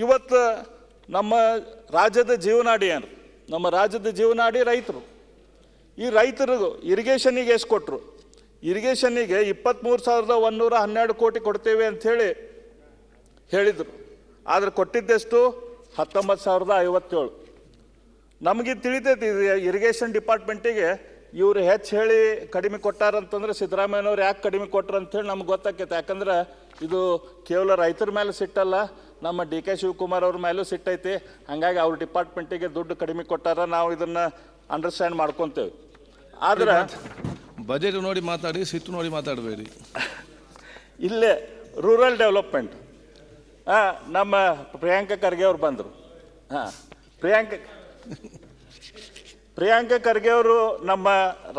ಇವತ್ತು ನಮ್ಮ ರಾಜ್ಯದ ಜೀವನಾಡಿ ಏನು? ನಮ್ಮ ರಾಜ್ಯದ ಜೀವನಾಡಿ ರೈತರು. ಈ ರೈತರಿಗೂ ಇರಿಗೇಷನಿಗೆ ಎಷ್ಟು ಕೊಟ್ಟರು? ಇರಿಗೇಷನ್ನಿಗೆ 23,112 ಕೋಟಿ ಕೊಡ್ತೇವೆ ಅಂಥೇಳಿ ಹೇಳಿದರು. ಆದರೆ ಕೊಟ್ಟಿದ್ದೆಷ್ಟು? 19,057. ನಮಗೆ ತಿಳಿತೈತಿ ಇರಿಗೇಷನ್ ಡಿಪಾರ್ಟ್ಮೆಂಟಿಗೆ ಇವರು ಹೆಚ್ಚು ಹೇಳಿ ಕಡಿಮೆ ಕೊಟ್ಟಾರಂತಂದ್ರೆ ಸಿದ್ದರಾಮಯ್ಯನವ್ರು ಯಾಕೆ ಕಡಿಮೆ ಕೊಟ್ಟರು ಅಂಥೇಳಿ ನಮ್ಗೆ ಗೊತ್ತಾಕೈತೆ. ಯಾಕಂದ್ರೆ ಇದು ಕೇವಲ ರೈತರ ಮೇಲೆ ಸಿಟ್ಟಲ್ಲ, ನಮ್ಮ ಡಿ ಕೆ ಶಿವಕುಮಾರ್ ಅವ್ರ ಮೇಲೂ ಸಿಟ್ಟೈತಿ. ಹಾಗಾಗಿ ಅವ್ರ ಡಿಪಾರ್ಟ್ಮೆಂಟಿಗೆ ದುಡ್ಡು ಕಡಿಮೆ ಕೊಟ್ಟಾರ, ನಾವು ಇದನ್ನು ಅಂಡರ್ಸ್ಟ್ಯಾಂಡ್ ಮಾಡ್ಕೊತೇವೆ. ಆದ್ರೆ ಬಜೆಟ್ ನೋಡಿ ಮಾತಾಡಿ, ಸಿಟ್ಟು ನೋಡಿ ಮಾತಾಡಬೇಡಿ. ಇಲ್ಲೇ ರೂರಲ್ ಡೆವಲಪ್ಮೆಂಟ್ ನಮ್ಮ ಪ್ರಿಯಾಂಕ ಖರ್ಗೆ ಅವ್ರು ಬಂದರು. ಪ್ರಿಯಾಂಕ ಖರ್ಗೆ ಅವರು ನಮ್ಮ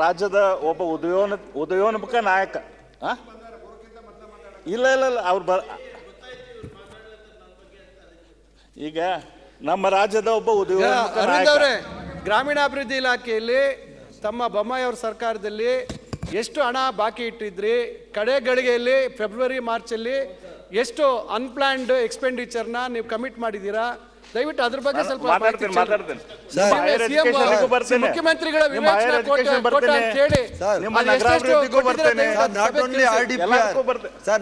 ರಾಜ್ಯದ ಒಬ್ಬ ಉದಯೋನ್ಮುಖ ನಾಯಕ. ಇಲ್ಲ ಅವ್ರು ಈಗ ನಮ್ಮ ರಾಜ್ಯದ ಒಬ್ಬ ಉದಯೋನ್ಮುಖ ನಾಯಕ. ಗ್ರಾಮೀಣಾಭಿವೃದ್ಧಿ ಇಲಾಖೆಯಲ್ಲಿ ತಮ್ಮ ಬೊಮ್ಮಾಯಿ ಅವ್ರ ಸರ್ಕಾರದಲ್ಲಿ ಎಷ್ಟು ಹಣ ಬಾಕಿ ಇಟ್ಟಿದ್ರಿ? ಕಡೆ ಗಳಿಗೆಯಲ್ಲಿ ಫೆಬ್ರವರಿ ಮಾರ್ಚಲ್ಲಿ ಎಷ್ಟು ಅನ್ಪ್ಲಾನ್ಡ್ ಎಕ್ಸ್ಪೆಂಡಿಚರ್ನ ನೀವು ಕಮಿಟ್ ಮಾಡಿದ್ದೀರಾ? ದಯವಿಟ್ಟು ಅದ್ರ ಬಗ್ಗೆ ಸ್ವಲ್ಪ ಮುಖ್ಯಮಂತ್ರಿಗಳ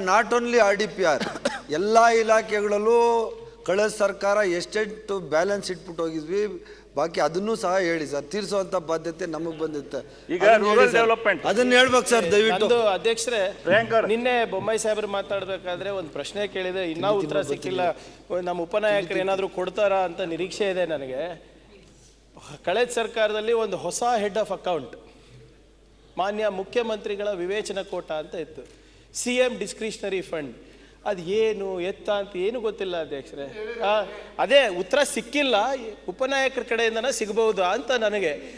ನಾಟ್ ಓನ್ಲಿ RDPR ಎಲ್ಲ ಇಲಾಖೆಗಳಲ್ಲೂ ಕಳೆದ ಸರ್ಕಾರ ಎಷ್ಟೆಷ್ಟು ಬ್ಯಾಲೆನ್ಸ್ ಇಟ್ಬಿಟ್ಟು ಹೋಗಿದ್ವಿ, ಬಾಕಿ ಅದನ್ನು ಸಹ ಹೇಳಿ ಸರ್. ತೀರಿಸುವಂತ ಬಾಧ್ಯತೆ ನಮಗೆ ಬಂದಿತ್ತೆ. ಈಗ ರೂರಲ್ ಡೆವಲಪ್ಮೆಂಟ್ ಅದನ್ನ ಹೇಳ್ಬೇಕು ಸರ್ ದಯವಿಟ್ಟು. ಅಧ್ಯಕ್ಷರೇ, ನಿನ್ನೆ ಬೊಮ್ಮಾಯಿ ಸಾಹೇಬ್ರು ಮಾತಾಡ್ಬೇಕಾದ್ರೆ ಒಂದು ಪ್ರಶ್ನೆ ಕೇಳಿದೆ, ಇನ್ನೂ ಉತ್ತರ ಸಿಕ್ಕಿಲ್ಲ. ನಮ್ಮ ಉಪನಾಯಕರು ಏನಾದರೂ ಕೊಡ್ತಾರಾ ಅಂತ ನಿರೀಕ್ಷೆ ಇದೆ ನನಗೆ. ಕಳೆದ ಸರ್ಕಾರದಲ್ಲಿ ಒಂದು ಹೊಸ ಹೆಡ್ ಆಫ್ ಅಕೌಂಟ್ ಮಾನ್ಯ ಮುಖ್ಯಮಂತ್ರಿಗಳ ವಿವೇಚನಾ ಕೋಟ ಅಂತ ಇತ್ತು, CM ಡಿಸ್ಕ್ರಿಷನರಿ ಫಂಡ್. ಅದು ಏನು ಎತ್ತ ಅಂತ ಏನು ಗೊತ್ತಿಲ್ಲ ಅಧ್ಯಕ್ಷರೇ. ಅದೇ ಉತ್ತರ ಸಿಕ್ಕಿಲ್ಲ, ಉಪನಾಯಕರ ಕಡೆಯಿಂದನೇ ಸಿಗಬಹುದು ಅಂತ ನನಗೆ.